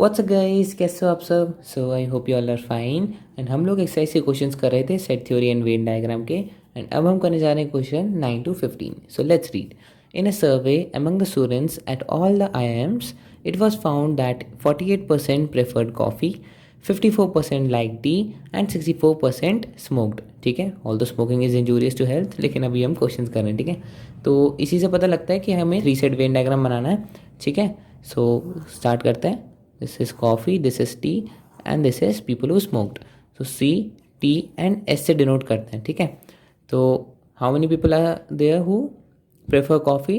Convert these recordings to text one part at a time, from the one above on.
What's guys, कैसे हो आप सब। So I hope you all are fine. And हम लोग एक्सरसाइज के क्वेश्चंस कर रहे थे set theory and Venn diagram के। एंड अब हम करने जा रहे हैं question 9 to 15। So let's read. In a survey among the students at all the IIMs, it was found that 48% preferred coffee, 54% liked tea and 64% smoked। ठीक है, all the smoking is injurious to health, लेकिन अभी हम questions कर रहे हैं। ठीक है, तो इसी से पता लगता है कि हमें थ्री सेट वेन डायग्राम बनाना है। ठीक है, सो स्टार्ट करते हैं। This is coffee, this is tea and this is people who smoked. So C, T and S से डिनोट करते हैं। ठीक है, तो how many people are there who prefer coffee?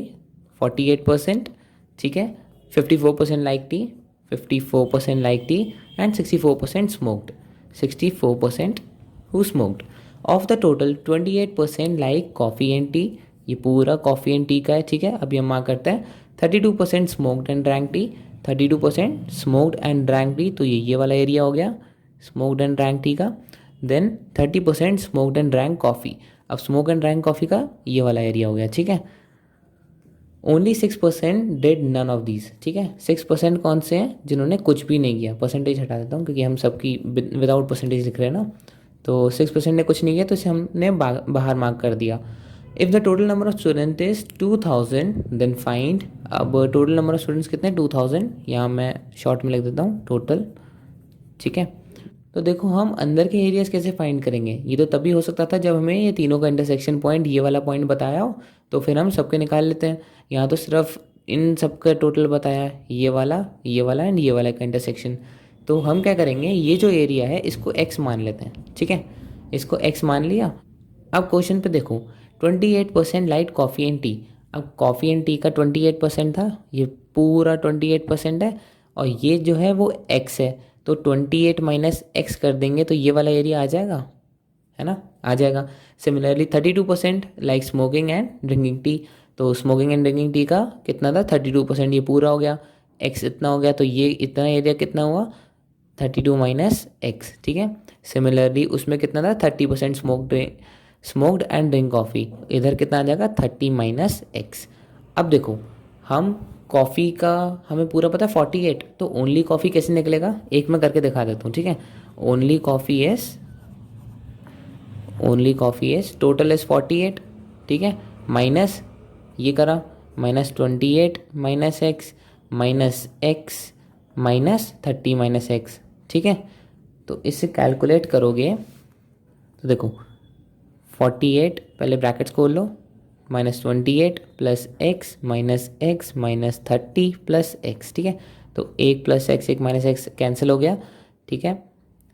48%। ठीक है, 54% like tea, 54% like tea and 64% smoked। 64% who smoked। Of the total 28% like coffee and tea। ये पूरा कॉफ़ी एंड टी का है। ठीक है, अभी हम मार्क करते हैं। 32% smoked and drank tea, 32% smoked and drank tea, तो ये वाला एरिया हो गया स्मोक्ड एंड ड्रैंक टी का। Then 30% smoked and drank coffee. अब स्मोक एंड ड्रैंक कॉफ़ी का ये वाला एरिया हो गया। ठीक है, only 6% did none of these. ठीक है, 6% कौन से हैं जिन्होंने कुछ भी नहीं किया। परसेंटेज हटा देता हूँ क्योंकि हम सबकी विदाउट परसेंटेज लिख रहे हैं ना। तो 6% ने कुछ नहीं किया, तो इसे हमने बाहर मार्क कर दिया। If the total number of student is 2000 then find. अब टोटल नंबर ऑफ स्टूडेंट्स कितने, 2000। यहाँ मैं शॉर्ट में लिख देता हूँ टोटल। ठीक है, तो देखो हम अंदर के एरियाज कैसे फाइंड करेंगे। ये तो तभी हो सकता था जब हमें ये तीनों का इंटरसेक्शन पॉइंट, ये वाला पॉइंट बताया हो, तो फिर हम सबके निकाल लेते हैं। यहाँ तो सिर्फ इन सब का टोटल बताया है, ये वाला एंड ये वाला का इंटरसेक्शन। तो हम क्या करेंगे, ये जो एरिया है इसको x मान लेते हैं। ठीक है, इसको x मान लिया। अब क्वेश्चन पे देखो, 28% लाइट कॉफ़ी एंड टी। अब कॉफ़ी एंड टी का 28% था, ये पूरा 28% है, और ये जो है वो x है। तो 28 माइनस एक्स कर देंगे तो ये वाला एरिया आ जाएगा, है ना, आ जाएगा। Similarly 32% like smoking and drinking tea. तो स्मोकिंग एंड ड्रिंकिंग टी का कितना था, 32%, ये पूरा हो गया। एक्स इतना हो गया, तो ये इतना एरिया कितना हुआ, 32 माइनस एक्स। ठीक है, सिमिलरली उसमें कितना था, 30% स्मोक्ड एंड ड्रिंक कॉफ़ी। इधर कितना आ जाएगा, 30 माइनस एक्स। अब देखो हम कॉफ़ी का हमें पूरा पता है 48, तो ओनली कॉफ़ी कैसे निकलेगा, एक मैं करके दिखा देता हूँ। ठीक है, only coffee is total is 48। ठीक है, माइनस ये करा, minus 28 minus x minus 30 minus x. ठीक है, तो इससे कैलकुलेट करोगे तो देखो 48 पहले ब्रैकेट्स खोल लो, -28 plus x minus 30 plus x. ठीक है, तो एक प्लस एक्स एक माइनस एक्स कैंसिल हो गया। ठीक है,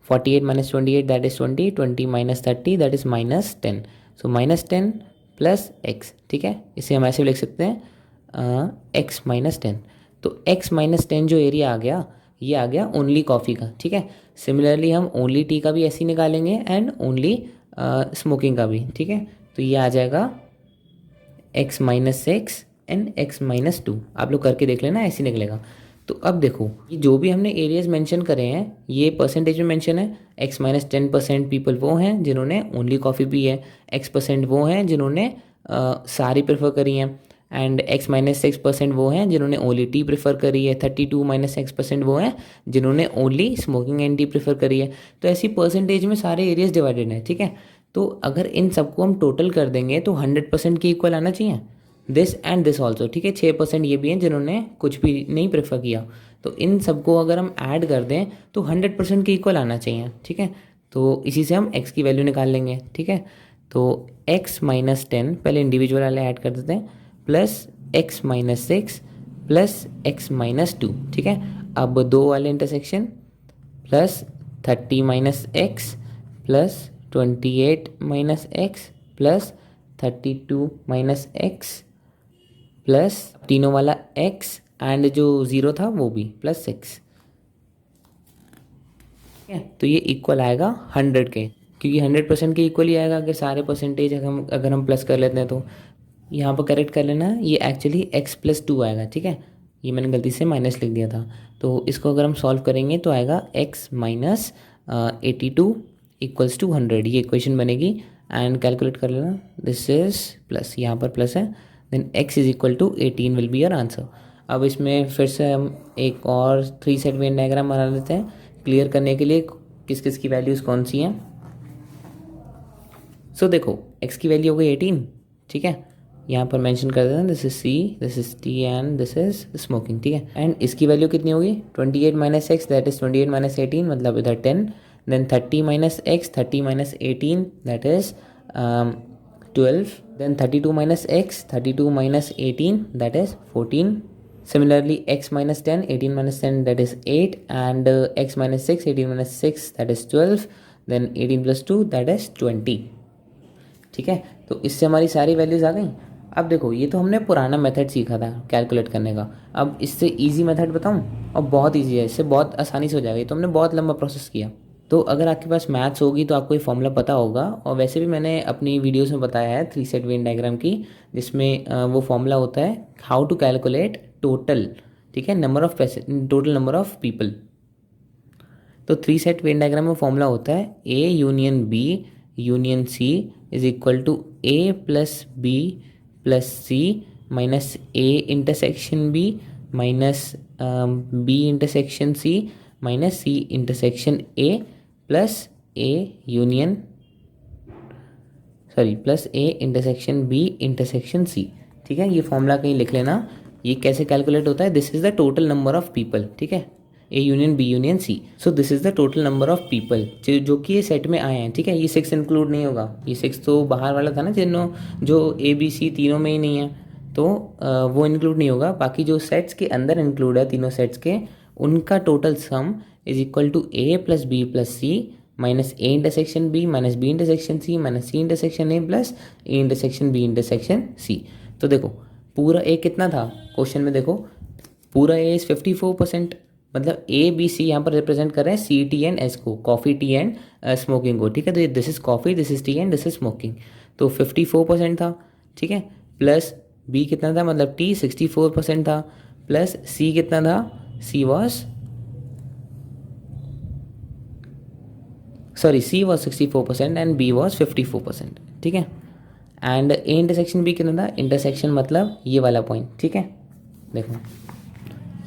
48 minus 28 that is 20, 20 minus 30 that is -10। So -10 plus x. ठीक है, इसे हम ऐसे भी लिख सकते हैं एक्स माइनस 10। तो x माइनस 10 जो एरिया आ गया, ये आ गया ओनली कॉफ़ी का। ठीक है, सिमिलरली हम ओनली टी का भी ऐसे ही निकालेंगे एंड ओनली स्मोकिंग का भी। ठीक है, तो ये आ जाएगा x minus 6 and x minus 2। आप लोग करके देख लेना, ऐसे निकलेगा। तो अब देखो ये जो भी हमने एरियाज मेंशन करे हैं ये परसेंटेज में मेंशन है। x माइनस 10% पीपल वो हैं जिन्होंने ओनली कॉफ़ी पी है, x% वो हैं जिन्होंने सारी प्रेफर करी हैं, एंड x माइनस 6% वो हैं जिन्होंने ओनली टी प्रेफर करी है, 32 माइनस 6% वो हैं जिन्होंने only smoking and T prefer करी है। तो ऐसी परसेंटेज में सारे एरियाज डिवाइडेड हैं। ठीक है, तो अगर इन सबको हम टोटल कर देंगे तो 100% के इक्वल आना चाहिए, दिस एंड दिस ऑल्सो। ठीक है, 6% ये भी हैं जिन्होंने कुछ भी नहीं प्रेफर किया। तो इन सबको अगर हम ऐड कर दें तो 100% के इक्वल आना चाहिए। ठीक है, तो इसी से हम x की वैल्यू निकाल लेंगे। ठीक है, तो x माइनस 10 पहले इंडिविजुअल वाले ऐड कर देते हैं, plus x minus 6 plus x minus 2। ठीक है, अब दो वाले intersection, plus 30 minus x plus 28 minus x plus 32 minus x plus तीनों वाला x एंड जो 0 था वो भी प्लस 6। ठीक है, तो ये इक्वल आएगा 100 के, क्योंकि 100% के इक्वल ही आएगा अगर सारे परसेंटेज अगर हम प्लस कर लेते हैं। तो यहाँ पर करेक्ट कर लेना, ये एक्चुअली x प्लस 2 आएगा। ठीक है, ये मैंने गलती से माइनस लिख दिया था। तो इसको अगर हम सॉल्व करेंगे तो आएगा x माइनस 82 इक्वल्स टू 100, ये इक्वेशन बनेगी। एंड कैलकुलेट कर लेना, दिस इज प्लस, यहाँ पर प्लस है, then x is equal to 18 will be your answer. अब इसमें फिर से हम एक और 3 सेट वेन डायग्राम बना लेते हैं क्लियर करने के लिए किस किस की वैल्यूज़ कौन सी हैं। सो देखो x की वैल्यू हो गई 18, ठीक है, यहाँ पर मेंशन कर देते हैं this is C, this is T and this is smoking, ठीक है। एंड इसकी वैल्यू कितनी होगी 28 minus x that is 28 minus 18 मतलब इधर 10, then 30 minus x 30 minus 18 that is 12, then 32 minus x 32 minus 18 that is 14. Similarly x minus 10 18 minus 10 that is 8 and x minus 6 18 minus 6 that is 12, then 18 plus 2 that is 20, ठीक है। तो इससे हमारी सारी values आ गई। अब देखो ये तो हमने पुराना मेथड सीखा था कैलकुलेट करने का, अब इससे इजी मेथड बताऊं, और बहुत इजी है, इससे बहुत आसानी से हो जाएगा। ये तो हमने बहुत लंबा प्रोसेस किया। तो अगर आपके पास मैथ्स होगी तो आपको ये फॉर्मूला पता होगा, और वैसे भी मैंने अपनी वीडियोस में बताया है 3 सेट वेन डायग्राम की, जिसमें वो फॉर्मूला होता है हाउ टू कैलकुलेट टोटल, ठीक है, टोटल नंबर ऑफ पीपल। तो 3 सेट वेन डायग्राम में फॉर्मूला होता है A union B union C is equal to A plus B plus C minus A intersection B minus B intersection C minus C intersection A plus A union plus A intersection B intersection C, ठीक है। ये formula कहीं लिख लेना, ये कैसे calculate होता है, this is the total number of people, ठीक है, A union B union C। So this is the total number of people जो कि ये सेट में आए हैं, ठीक है। ये 6 इंक्लूड नहीं होगा, ये 6 तो बाहर वाला था ना, जो A B C तीनों में ही नहीं है, तो वो इंक्लूड नहीं होगा। बाकी जो सेट्स के अंदर इंक्लूड है तीनों सेट्स के, उनका total sum is equal to A plus B plus C minus A intersection B minus B intersection C minus C intersection A plus A intersection B intersection C। तो देखो पूरा A कितना था question में, देखो पूरा A इज 54%, मतलब A B C यहाँ पर रिप्रेजेंट कर रहे हैं C T एंड S को, कॉफ़ी टी एंड स्मोकिंग को, ठीक है। तो this is coffee, this is T and this is smoking, तो 54% था, ठीक है। प्लस B कितना था, मतलब T 64% था, प्लस C कितना था, C was 64% and B was 54%, ठीक है। एंड A इंटरसेक्शन B कितना था, इंटरसेक्शन मतलब ये वाला पॉइंट, ठीक है, देखो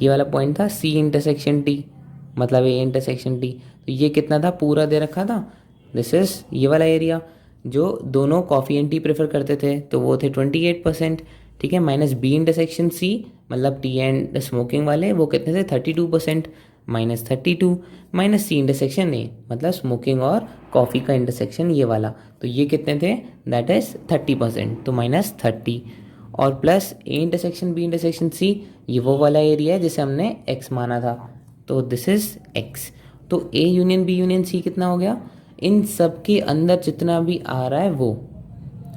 ये वाला पॉइंट था C इंटरसेक्शन T मतलब A इंटरसेक्शन T, तो ये कितना था, पूरा दे रखा था, दिस इज ये वाला एरिया। जो दोनों कॉफ़ी एंड टी प्रेफर करते थे तो वो थे 28%, ठीक है, माइनस B इंटरसेक्शन C मतलब टी एंड स्मोकिंग वाले, वो कितने थे 32%, minus 32 minus C intersection A मतलब स्मोकिंग और कॉफ़ी का इंटरसेक्शन ये वाला, तो ये कितने थे, दैट इज 30%, तो माइनस 30, और plus A intersection B intersection C ये वो वाला एरिया है जिसे हमने X माना था, तो दिस इज X। तो A union B union C कितना हो गया, इन सब के अंदर जितना भी आ रहा है वो,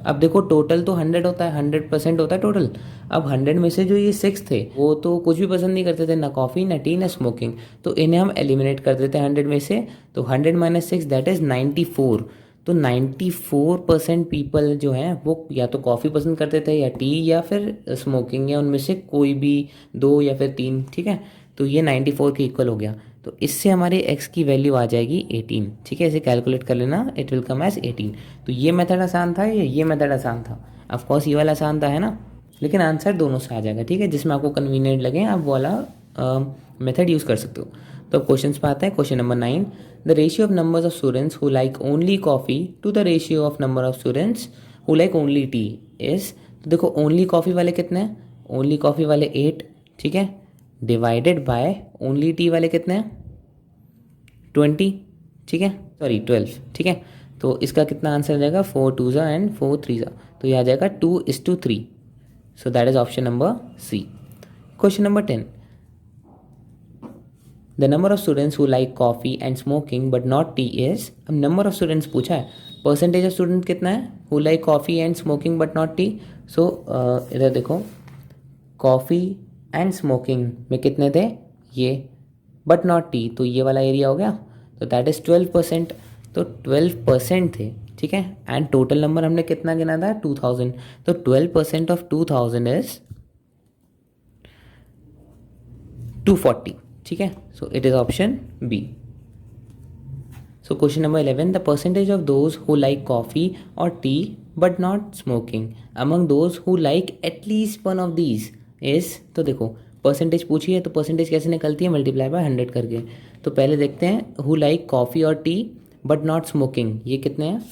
अब देखो टोटल तो 100 होता है, 100% होता है टोटल। अब 100 में से जो ये 6 थे वो तो कुछ भी पसंद नहीं करते थे, ना कॉफ़ी ना टी ना स्मोकिंग, तो इन्हें हम एलिमिनेट कर देते हैं 100 में से, तो 100 माइनस 6 दैट इज़ 94। तो 94% पीपल जो हैं वो या तो कॉफ़ी पसंद करते थे या टी या फिर स्मोकिंग, या उनमें से कोई भी 2 या फिर 3, ठीक है। तो ये 94 के इक्वल हो गया, तो इससे हमारे x की वैल्यू आ जाएगी 18, ठीक है। इसे कैलकुलेट कर लेना, इट विल कम एज 18। तो ये मेथड आसान था या ये मेथड आसान था, ऑफकोर्स ये वाला आसान था, है ना, लेकिन आंसर दोनों से आ जाएगा, ठीक है। जिसमें आपको कन्वीनियंट लगे आप वो वाला मेथड यूज़ कर सकते हो। तो क्वेश्चन पे आता है, question number 9, the ratio of numbers of students who like only coffee to the ratio of number of students who like only tea is. तो देखो ओनली कॉफ़ी वाले कितने हैं, ओनली कॉफ़ी वाले 8, ठीक है, डिवाइडेड बाय ओनली टी वाले कितने हैं 20, ठीक है, सॉरी 12, ठीक है। तो इसका कितना आंसर आ जाएगा, 4 2 एंड 4 3, तो ये आ जाएगा 2:3। So that is option number C. Question number 10, the number of students who like coffee and smoking but not tea is. अब नंबर ऑफ स्टूडेंट्स पूछा है, परसेंटेज ऑफ स्टूडेंट कितना है who like coffee and smoking but not tea. So इधर देखो coffee and smoking में कितने थे ये, बट नॉट टी, तो ये वाला एरिया हो गया, तो दैट इज़ 12%, तो 12% थे, ठीक है। एंड टोटल नंबर हमने कितना गिना था 2000, तो 12% ऑफ 2000 इज 240, ठीक है। So it is option B. So question number 11, the percentage of those who like coffee और tea but not smoking among those who like at least one of these is. तो देखो परसेंटेज पूछी है तो percentage कैसे निकलती है, मल्टीप्लाई बाय 100 करके। तो पहले देखते हैं हु लाइक कॉफ़ी और टी बट नॉट स्मोकिंग, ये कितने हैं।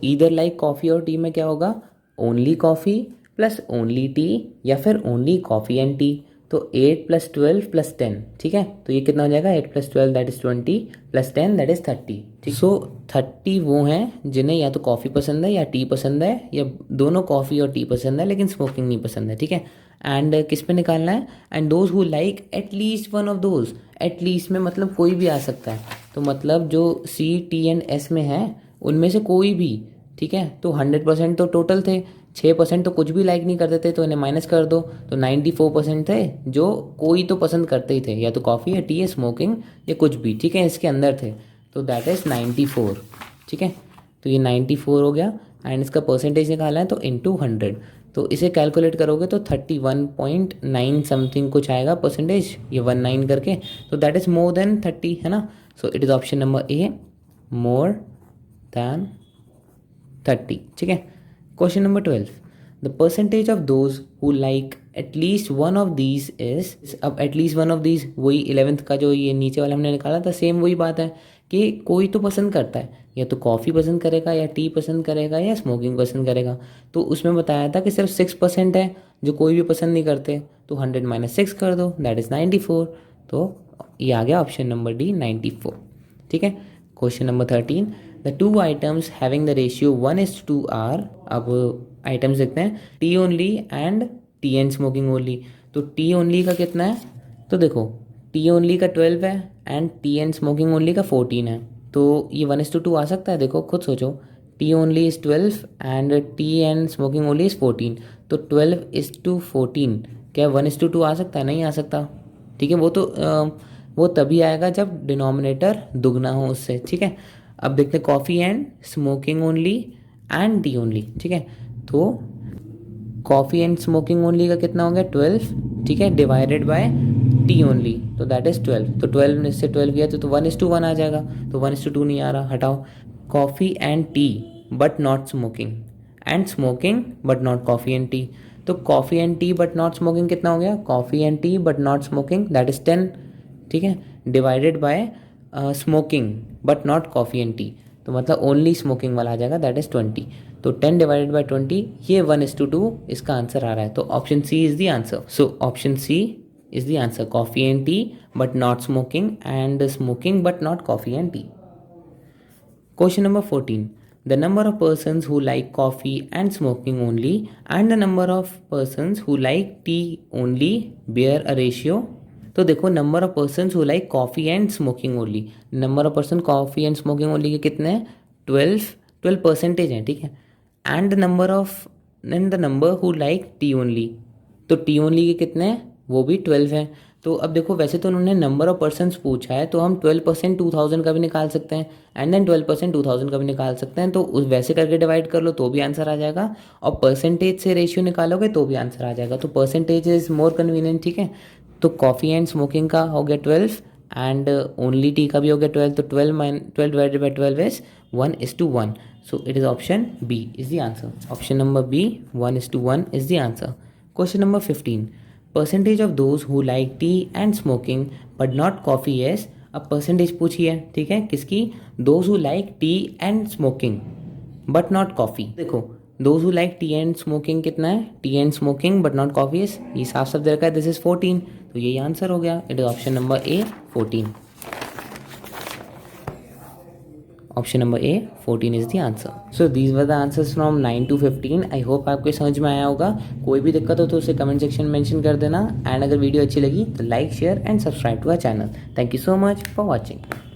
ईदर लाइक कॉफ़ी और टी में क्या होगा, only coffee plus only T या फिर ओनली कॉफ़ी एंड टी। तो 8 + 12 + 10, ठीक है। तो ये कितना हो जाएगा, 8 + 12 दैट इज़ 20 + 10 दैट इज़ 30, ठीक। सो 30 वो हैं जिन्हें या तो कॉफ़ी पसंद है या टी पसंद है, या दोनों कॉफ़ी और टी पसंद है लेकिन स्मोकिंग नहीं पसंद है, ठीक है। एंड किस पे निकालना है, and those who like at least one of those. At least में मतलब कोई भी आ सकता है, तो मतलब जो सी टी एंड एस में है उनमें से कोई भी, ठीक है। तो 100% तो टोटल थे, 6% तो कुछ भी लाइक नहीं करते थे तो इन्हें माइनस कर दो, तो 94% थे जो कोई तो पसंद करते ही थे, या तो कॉफ़ी या टी या स्मोकिंग या कुछ भी, ठीक है, इसके अंदर थे। तो दैट इज़ 94, ठीक है। तो ये 94 हो गया एंड इसका परसेंटेज निकाला है तो इंटू 100। तो इसे कैलकुलेट करोगे तो 31.9 समथिंग कुछ आएगा परसेंटेज, ये 19 करके। तो दैट इज़ मोर देन 30, है ना। सो it is option number A, more than 30, ठीक है। Question number 12, the percentage of those who like at least one of these is. अब एटलीस्ट वन ऑफ दीज वही 11th का जो ये नीचे वाला हमने निकाला था, सेम वही बात है कि कोई तो पसंद करता है, या तो कॉफ़ी पसंद करेगा या टी पसंद करेगा या स्मोकिंग पसंद करेगा। तो उसमें बताया था कि सिर्फ 6% है जो कोई भी पसंद नहीं करते, तो 100 - 6 कर दो दैट इज़ 94। तो ये आ गया ऑप्शन नंबर डी 94, ठीक है। Question number 13, the two items having the ratio 1:2 are. अब आइटम्स देखते हैं, tea only and tea and smoking only. तो टी ओनली का कितना है, तो देखो टी ओनली का 12 है and tea and smoking only का 14 है। तो ये 1:2 आ सकता है, देखो खुद सोचो, T only is 12 and tea and smoking only is 14। तो 12:14 क्या 1:2 आ सकता है, नहीं आ सकता, ठीक है। वो तभी आएगा जब डिनोमिनेटर दुगना हो उससे, ठीक है। अब देखते हैं coffee and smoking only and T only, ठीक है। तो कॉफ़ी एंड स्मोकिंग ओनली का कितना हो गया 12, ठीक है, डिवाइडेड बाय टी ओनली, तो दैट इज़ 12। तो 12 से 12 गया तो 1:1 आ जाएगा, तो 1:2 नहीं आ रहा, हटाओ। Coffee and tea but not smoking, and smoking but not coffee and tea. तो coffee and tea but not smoking कितना हो गया, coffee and tea but not smoking that is 10, ठीक है, divided by smoking but not coffee and tea, तो मतलब only smoking वाला आ जाएगा दैट इज़ 20। तो 10 डिवाइडेड बाय 20, ये 1:2 इसका आंसर आ रहा है। तो option C is the answer. So option C is the answer, coffee and tea but not smoking and smoking but not coffee and tea. Question number 14, the number of persons who like coffee and smoking only and the number of persons who like tea only bear a ratio। तो देखो number of persons who like coffee and smoking only, number of person coffee and smoking only के कितने हैं, 12% हैं, ठीक है। And the number who like T only, तो tea only के कितने हैं, वो भी 12 हैं। तो अब देखो वैसे तो उन्होंने नंबर ऑफ पर्सनस पूछा है, तो हम 12% 2000 का भी निकाल सकते हैं एंड देन 12% 2000 का भी निकाल सकते हैं। तो वैसे करके डिवाइड कर लो तो भी आंसर आ जाएगा, और परसेंटेज से रेशियो निकालोगे तो भी आंसर आ जाएगा। तो परसेंटेज इज मोर कन्वीनियंट, ठीक है। तो कॉफ़ी एंड स्मोकिंग का हो गया 12 एंड ओनली टी का भी हो गया 12। तो 12 divided by 12 is 1:1। So it is option B is the answer. Option number B 1:1 is the answer. Question number 15, percentage of those who like tea and smoking but not coffee as. अब percentage पूछी है, ठीक है, किसकी, those who like tea and smoking but not coffee. देखो those who like tea and smoking कितना है, tea and smoking but not coffee is, ये साफ साफ दे रखा है, दिस इज 14। तो यही आंसर हो गया, it is option number A 14। Option number A 14 is the answer. So these were the answers from 9 to 15। I hope आपको समझ में आया होगा। कोई भी दिक्कत हो तो उसे कमेंट सेक्शन में मेंशन कर देना, एंड अगर वीडियो अच्छी लगी तो like share and subscribe to our channel. Thank you so much for watching.